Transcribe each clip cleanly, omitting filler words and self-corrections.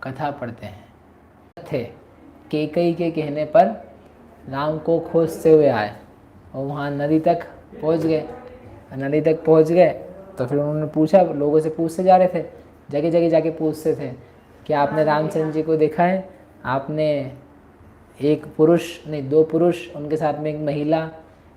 कथा पढ़ते हैं। थे कैकेयी के कहने पर राम को खोजते हुए आए और वहाँ नदी तक पहुँच गए। नदी तक पहुँच गए तो फिर उन्होंने पूछा, लोगों से पूछते जा रहे थे, जगह जगह जाके पूछते थे कि आपने रामचंद्र जी को देखा है? आपने एक पुरुष नहीं, 2 पुरुष, उनके साथ में एक महिला,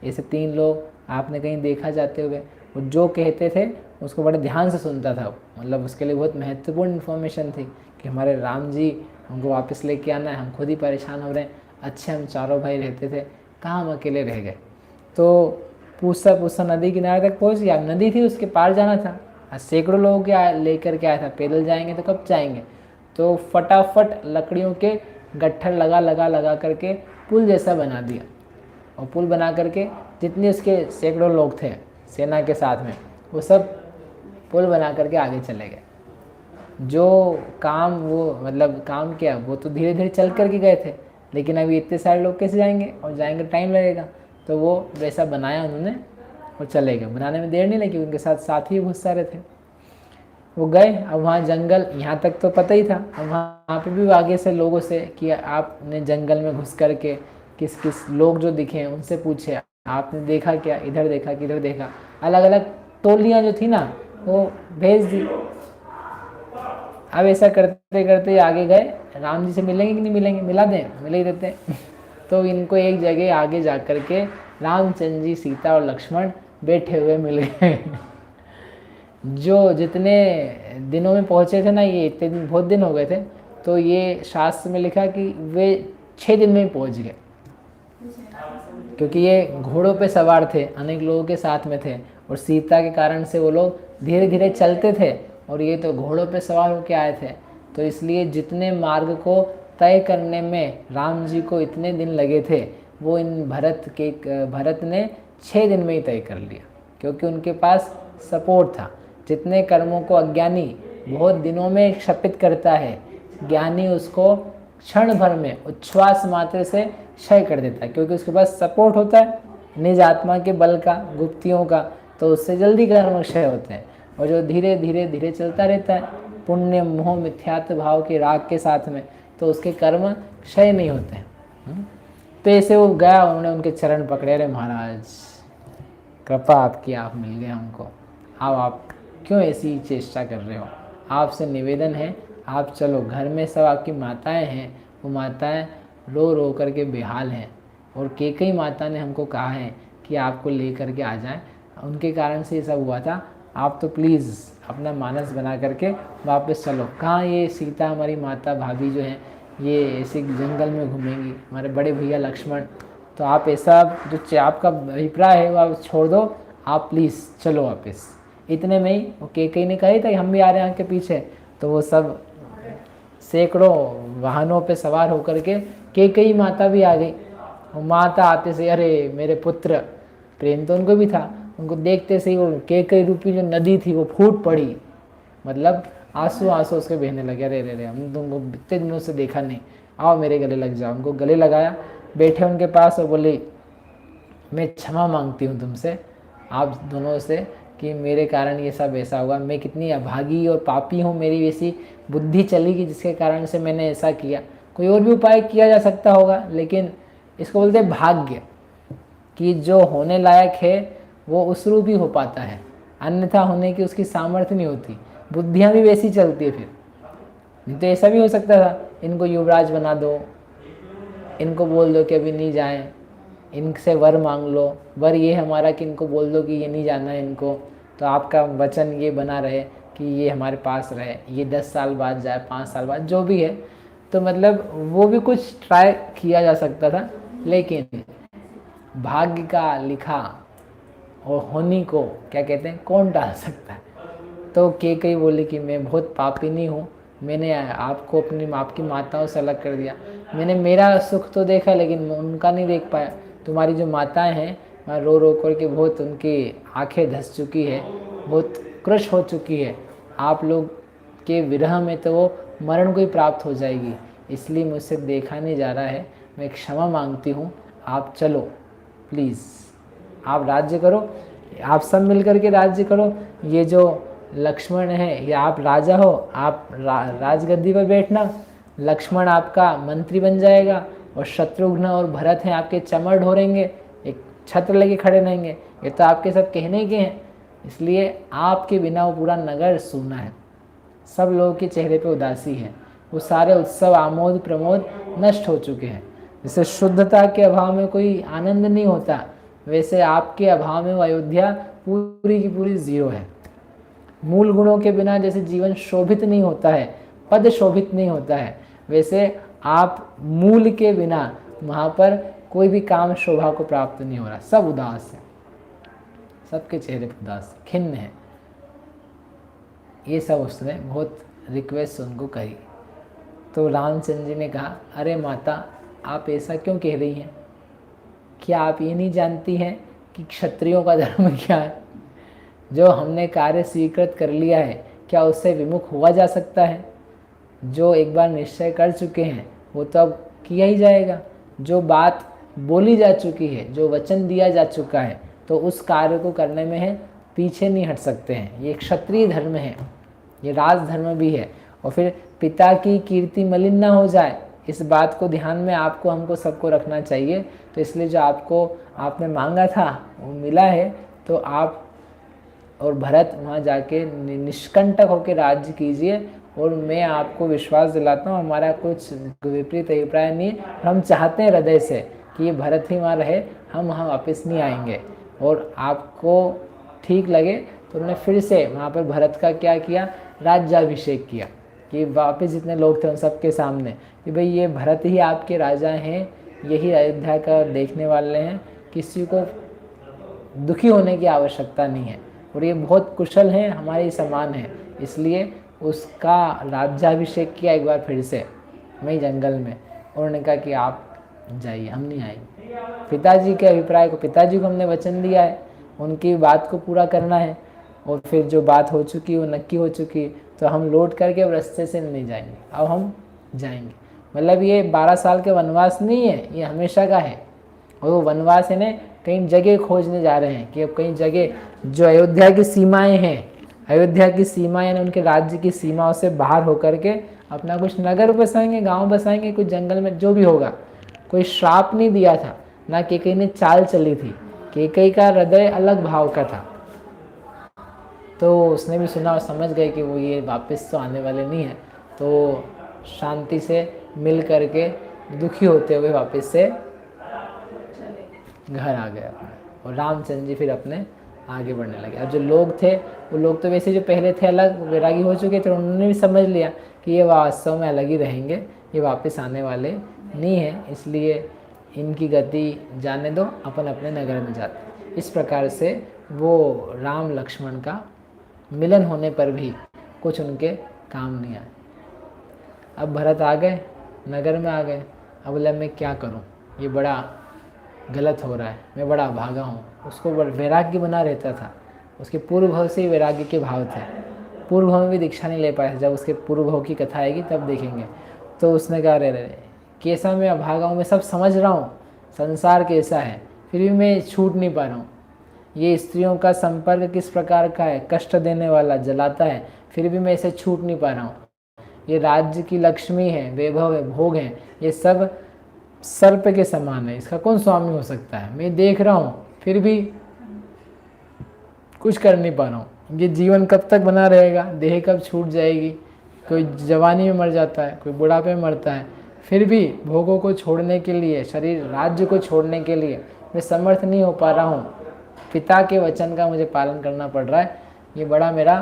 ऐसे 3 लोग आपने कहीं देखा जाते हुए? वो जो कहते थे उसको बड़े ध्यान से सुनता था, मतलब उसके लिए बहुत महत्वपूर्ण इन्फॉर्मेशन थी कि हमारे राम जी हमको वापस लेके आना है, हम खुद ही परेशान हो रहे हैं। अच्छे हम चारों भाई रहते थे, कहाँ हम अकेले रह गए? तो पूछता पूछता नदी किनारे तक पहुँच गया। नदी थी, उसके पार जाना था। सैकड़ों लोगों के लेकर के आया था, पैदल जाएंगे तो कब जाएंगे? तो फटाफट लकड़ियों के गट्ठर लगा लगा लगा करके पुल जैसा बना दिया, और पुल बना करके जितने उसके सैकड़ों लोग थे सेना के साथ में, वो सब पुल बना करके आगे चले गए। जो काम वो मतलब काम क्या, वो तो धीरे धीरे चल करके गए थे, लेकिन अभी इतने सारे लोग कैसे जाएंगे, और जाएंगे टाइम लगेगा। तो वो वैसा बनाया उन्होंने और चले गए। बनाने में देर नहीं लगी, उनके साथ साथी बहुत सारे थे। वो गए, अब वहाँ जंगल, यहाँ तक तो पता ही था, अब वहाँ पे भी आगे से लोगों से कि आपने जंगल में घुस करके किस किस लोग जो दिखे हैं उनसे पूछे, आपने देखा क्या, इधर देखा किधर देखा। अलग अलग टोलियाँ जो थी ना वो भेज दी। अब ऐसा करते करते आगे गए, राम जी से मिलेंगे कि नहीं मिलेंगे, मिला दें, मिले ही देते तो इनको एक जगह आगे जा कर के रामचंद्र जी, सीता और लक्ष्मण बैठे हुए मिल गए। जो जितने दिनों में पहुँचे थे ना, ये इतने दिन, बहुत दिन हो गए थे, तो ये शास्त्र में लिखा कि वे 6 दिन में ही पहुँच गए, क्योंकि ये घोड़ों पे सवार थे, अनेक लोगों के साथ में थे, और सीता के कारण से वो लोग धीरे धीरे चलते थे, और ये तो घोड़ों पे सवार होकर आए थे। तो इसलिए जितने मार्ग को तय करने में राम जी को इतने दिन लगे थे, वो इन भरत ने 6 दिन में ही तय कर लिया, क्योंकि उनके पास सपोर्ट था। जितने कर्मों को अज्ञानी बहुत दिनों में क्षपित करता है, ज्ञानी उसको क्षण भर में उच्छ्वास मात्र से क्षय कर देता है, क्योंकि उसके पास सपोर्ट होता है निज आत्मा के बल का, गुप्तियों का, तो उससे जल्दी कर्म क्षय होते हैं। और जो धीरे धीरे धीरे चलता रहता है पुण्य मोह मिथ्यात्व भाव के राग के साथ में, तो उसके कर्म क्षय नहीं होते हैं। तो ऐसे वो गया, उन्होंने उनके चरण पकड़े, अरे महाराज कृपा आपकी, आप मिल गए हमको, आप क्यों ऐसी चेष्टा कर रहे हो? आपसे निवेदन है, आप चलो। घर में सब आपकी माताएं हैं, वो माताएं रो रो करके बेहाल हैं, और कैकेयी माता ने हमको कहा है कि आपको ले करके आ जाएं, उनके कारण से ये सब हुआ था। आप तो प्लीज़ अपना मानस बना करके वापस चलो। कहाँ ये सीता हमारी माता भाभी जो हैं ये ऐसे जंगल में घूमेंगी, हमारे बड़े भैया लक्ष्मण, तो आप ऐसा जो आपका अभिप्राय है वो आप छोड़ दो, आप प्लीज़ चलो वापस। इतने में ही वो कैकेयी ने कही था कि हम भी आ रहे हैं आपके पीछे, तो वो सब सैकड़ों वाहनों पे सवार होकर के कैकेयी माता भी आ गई। वो माता आते से, अरे मेरे पुत्र, प्रेम तो उनको भी था, उनको देखते से ही वो कैकेयी रूपी जो नदी थी वो फूट पड़ी, मतलब आंसू आंसू उसके बहने लगे। अरे रे रे, हम तुमको इतने दिनों से देखा नहीं, आओ मेरे गले लग जाओ। उनको गले लगाया, बैठे उनके पास, और बोले मैं क्षमा मांगती हूँ तुमसे, आप दोनों से, कि मेरे कारण ये सब ऐसा हुआ। मैं कितनी अभागी और पापी हूँ, मेरी वैसी बुद्धि चली कि जिसके कारण से मैंने ऐसा किया। कोई और भी उपाय किया जा सकता होगा, लेकिन इसको बोलते हैं भाग्य, कि जो होने लायक है वो उस रूप ही हो पाता है, अन्यथा होने की उसकी सामर्थ्य नहीं होती। बुद्धियाँ भी वैसी चलती है फिर। नहीं तो ऐसा भी हो सकता था, इनको युवराज बना दो, इनको बोल दो कि अभी नहीं जाएं, इनसे वर मांग लो। वर ये हमारा कि इनको बोल दो कि ये नहीं जाना है इनको, तो आपका वचन ये बना रहे कि ये हमारे पास रहे, ये 10 साल बाद जाए, 5 साल बाद, जो भी है। तो मतलब वो भी कुछ ट्राई किया जा सकता था, लेकिन भाग्य का लिखा और होनी को क्या कहते हैं, कौन टाल सकता है? तो कैकेयी बोली कि मैं बहुत पापिनी हूँ, मैंने आपको आपकी माताओं से अलग कर दिया, मैंने मेरा सुख तो देखा लेकिन उनका नहीं देख पाया। तुम्हारी जो माताएं हैं, मैं रो रो करके बहुत उनकी आंखें धंस चुकी है, बहुत क्रुश हो चुकी है। आप लोग के विरह में तो वो मरण को ही प्राप्त हो जाएगी, इसलिए मुझसे देखा नहीं जा रहा है। मैं क्षमा मांगती हूँ, आप चलो प्लीज़, आप राज्य करो, आप सब मिल करके राज्य करो। ये जो लक्ष्मण है या आप राजा हो, आप राजगद्दी पर बैठना, लक्ष्मण आपका मंत्री बन जाएगा और शत्रुघ्न और भरत हैं आपके चमर ढोरेंगे, एक छत्र लेके खड़े रहेंगे। ये तो आपके सब कहने के हैं, इसलिए आपके बिना वो पूरा नगर सूना है। सब लोगों के चेहरे पे उदासी है, वो सारे उत्सव आमोद प्रमोद नष्ट हो चुके हैं। जैसे शुद्धता के अभाव में कोई आनंद नहीं होता, वैसे आपके अभाव में वो अयोध्या पूरी की पूरी जीरो है। मूल गुणों के बिना जैसे जीवन शोभित नहीं होता है, पद शोभित नहीं होता है, वैसे आप मूल के बिना वहाँ पर कोई भी काम शोभा को प्राप्त नहीं हो रहा। सब उदास है, सबके चेहरे पर उदास, खिन्न है। ये सब उसने बहुत रिक्वेस्ट उनको करी। तो रामचंद्र जी ने कहा, अरे माता, आप ऐसा क्यों कह रही हैं? क्या आप ये नहीं जानती हैं कि क्षत्रियों का धर्म क्या है? जो हमने कार्य स्वीकृत कर लिया है, क्या उससे विमुख हुआ जा सकता है? जो एक बार निश्चय कर चुके हैं वो तो अब किया ही जाएगा। जो बात बोली जा चुकी है, जो वचन दिया जा चुका है, तो उस कार्य को करने में है पीछे नहीं हट सकते हैं। ये क्षत्रिय धर्म है, ये राजधर्म भी है। और फिर पिता की कीर्ति मलिन ना हो जाए, इस बात को ध्यान में आपको हमको सबको रखना चाहिए। तो इसलिए जो आपने मांगा था वो मिला है, तो आप और भरत वहाँ जाके निष्कंटक होकर राज्य कीजिए। और मैं आपको विश्वास दिलाता हूँ, हमारा कुछ विपरीत अभिप्राय नहीं है। हम चाहते हैं हृदय से कि ये भरत ही वहाँ रहे, हम वहाँ वापस नहीं आएंगे। और आपको ठीक लगे तो उन्होंने फिर से वहाँ पर भरत का क्या किया, राज्याभिषेक किया, कि वापस जितने लोग थे उन सबके सामने कि भाई ये भरत ही आपके राजा हैं, यही अयोध्या का देखने वाले हैं, किसी को दुखी होने की आवश्यकता नहीं है, और ये बहुत कुशल हैं, हमारे समान हैं। इसलिए उसका राज्याभिषेक किया एक बार फिर से वही जंगल में। उन्होंने कहा कि आप जाइए, हम नहीं आएंगे। पिताजी के अभिप्राय को, पिताजी को हमने वचन दिया है, उनकी बात को पूरा करना है। और फिर जो बात हो चुकी वो नक्की हो चुकी, तो हम लौट करके अब रास्ते से नहीं जाएंगे, अब हम जाएंगे। मतलब ये 12 साल के वनवास नहीं है, ये हमेशा का है। और वो वनवास है ना, कई जगह खोजने जा रहे हैं कि अब कई जगह जो अयोध्या की सीमाएं हैं, अयोध्या की सीमा यानी उनके राज्य की सीमाओं से बाहर होकर के अपना कुछ नगर बसाएंगे, गांव बसाएंगे, कुछ जंगल में जो भी होगा। कोई श्राप नहीं दिया था, ना केकई ने चाल चली थी। केकई का हृदय अलग भाव का था, तो उसने भी सुना और समझ गए कि वो ये वापस तो आने वाले नहीं है। तो शांति से मिल करके दुखी होते हुए वापस से घर आ गया। और रामचंद्र जी फिर अपने आगे बढ़ने लगे। अब जो लोग थे वो लोग तो वैसे जो पहले थे अलग वैरागी हो चुके थे, उन्होंने भी समझ लिया कि ये वास्तव में अलग ही रहेंगे, ये वापस आने वाले नहीं हैं, इसलिए इनकी गति जाने दो, अपन अपने नगर में जाते। इस प्रकार से वो राम लक्ष्मण का मिलन होने पर भी कुछ उनके काम नहीं आए। अब भरत आ गए, नगर में आ गए। अब बोला मैं क्या करूं, ये बड़ा गलत हो रहा है, मैं बड़ा अभागा हूँ। उसको वैराग्य बना रहता था, उसके पूर्व भाव से ही वैराग्य के भाव थे। पूर्व भाव में भी दीक्षा नहीं ले पाया, जब उसके पूर्व भाव की कथा आएगी तब देखेंगे। तो उसने कहा रहे कैसा मैं अभागा हूँ, मैं सब समझ रहा हूँ संसार कैसा है, फिर भी मैं छूट नहीं पा रहा हूँ। ये स्त्रियों का संपर्क किस प्रकार का है, कष्ट देने वाला, जलाता है, फिर भी मैं इसे छूट नहीं पा रहा हूँ। ये राज्य की लक्ष्मी है, वैभव है, भोग है, ये सब सर्प के समान है, इसका कौन स्वामी हो सकता है। मैं देख रहा हूँ फिर भी कुछ कर नहीं पा रहा हूँ। ये जीवन कब तक बना रहेगा, देह कब छूट जाएगी, कोई जवानी में मर जाता है, कोई बुढ़ापे में मरता है, फिर भी भोगों को छोड़ने के लिए, शरीर राज्य को छोड़ने के लिए मैं समर्थ नहीं हो पा रहा हूँ। पिता के वचन का मुझे पालन करना पड़ रहा है, ये बड़ा मेरा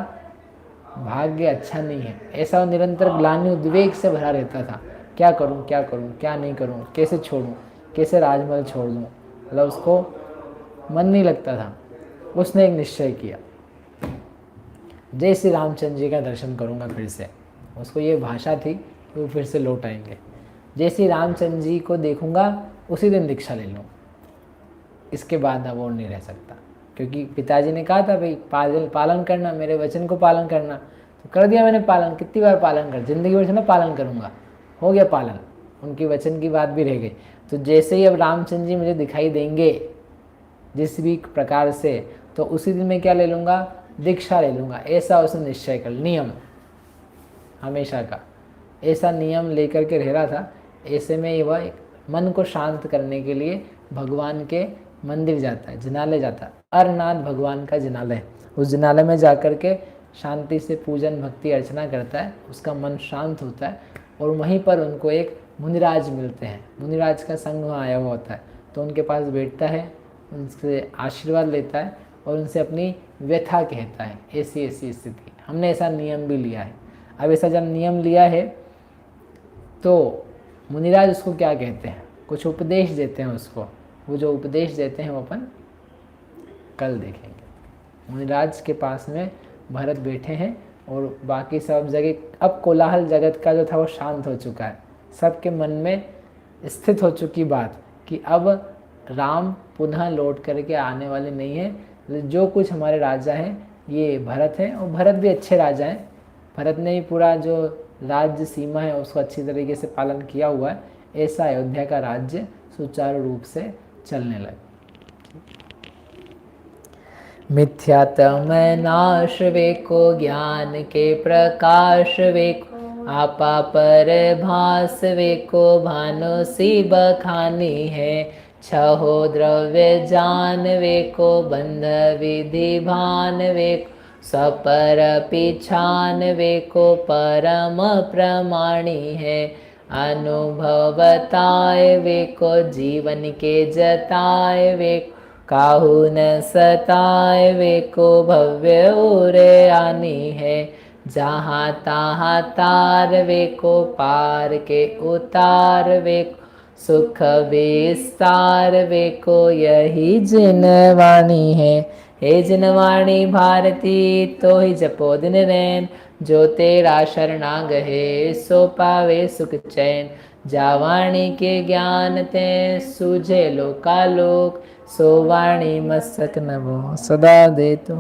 भाग्य अच्छा नहीं है। ऐसा निरंतर ग्लानि उद्वेग से भरा रहता था, क्या करूं, क्या करूं, क्या नहीं करूं, कैसे छोड़ूं, कैसे राजमहल छोड़ दूं। मतलब उसको मन नहीं लगता था। उसने एक निश्चय किया, जय श्री रामचंद्र जी का दर्शन करूंगा फिर से। उसको ये भाषा थी कि वो फिर से लौट आएंगे। जय श्री रामचंद्र जी को देखूंगा उसी दिन दीक्षा ले लूँ, इसके बाद अब और नहीं रह सकता। क्योंकि पिताजी ने कहा था भाई पालन करना, मेरे वचन को पालन करना, तो कर दिया मैंने पालन। कितनी बार पालन कर, जिंदगी भर से ना पालन करूँगा, हो गया पालन। उनकी वचन की बात भी रह गई। तो जैसे ही अब रामचंद्र जी मुझे दिखाई देंगे जिस भी प्रकार से, तो उसी दिन मैं क्या ले लूँगा, दीक्षा ले लूँगा, ऐसा उसने निश्चय कर, नियम हमेशा का ऐसा नियम लेकर के रह रहा था। ऐसे में ही वह मन को शांत करने के लिए भगवान के मंदिर जाता है, जिनालय जाता है, अरनाथ भगवान का जिनालय। उस जिनालय में जाकर के शांति से पूजन भक्ति अर्चना करता है, उसका मन शांत होता है। और वहीं पर उनको एक मुनिराज मिलते हैं, मुनिराज का संघ वहाँ आया हुआ होता है, तो उनके पास बैठता है, उनसे आशीर्वाद लेता है और उनसे अपनी व्यथा कहता है, ऐसी ऐसी स्थिति। हमने ऐसा नियम भी लिया है। अब ऐसा जब नियम लिया है तो मुनिराज उसको क्या कहते हैं, कुछ उपदेश देते हैं उसको। वो जो उपदेश देते हैं वो अपन कल देखेंगे। मुनिराज के पास में भरत बैठे हैं और बाकी सब जगह अब कोलाहल जगत का जो था वो शांत हो चुका है। सबके मन में स्थित हो चुकी बात कि अब राम पुनः लौट करके आने वाले नहीं है। जो कुछ हमारे राजा हैं ये भरत हैं, और भरत भी अच्छे राजा हैं। भरत ने ही पूरा जो राज्य सीमा है उसको अच्छी तरीके से पालन किया हुआ है। ऐसा अयोध्या का राज्य सुचारू रूप से चलने लगा। मिथ्यात्म नाश वेको, ज्ञान के प्रकाश वेको, आपा पर भास वेको, भानु सी बखानी है। छहो द्रव्य जान वेको, बंध विधि भान वेको, सपर पिछान वेको, परम प्रमाणी है। अनुभवताय वेको, जीवन के जताय वेको, काहू न सताय वेको, भव्य उरे आनी है। जहाँ तहाँ तार वेको, पार के उतार वेको, सुख विस्तार वेको, यही जिनवाणी है। हे जिनवाणी भारती, तो ही जपो दिन रैन, जो तेरा शरणागत है सो पावे सुख चैन। जावाणी के ज्ञान ते सूझे लोकालोक, सो वाणी मस्तक नभो सदा दे तो।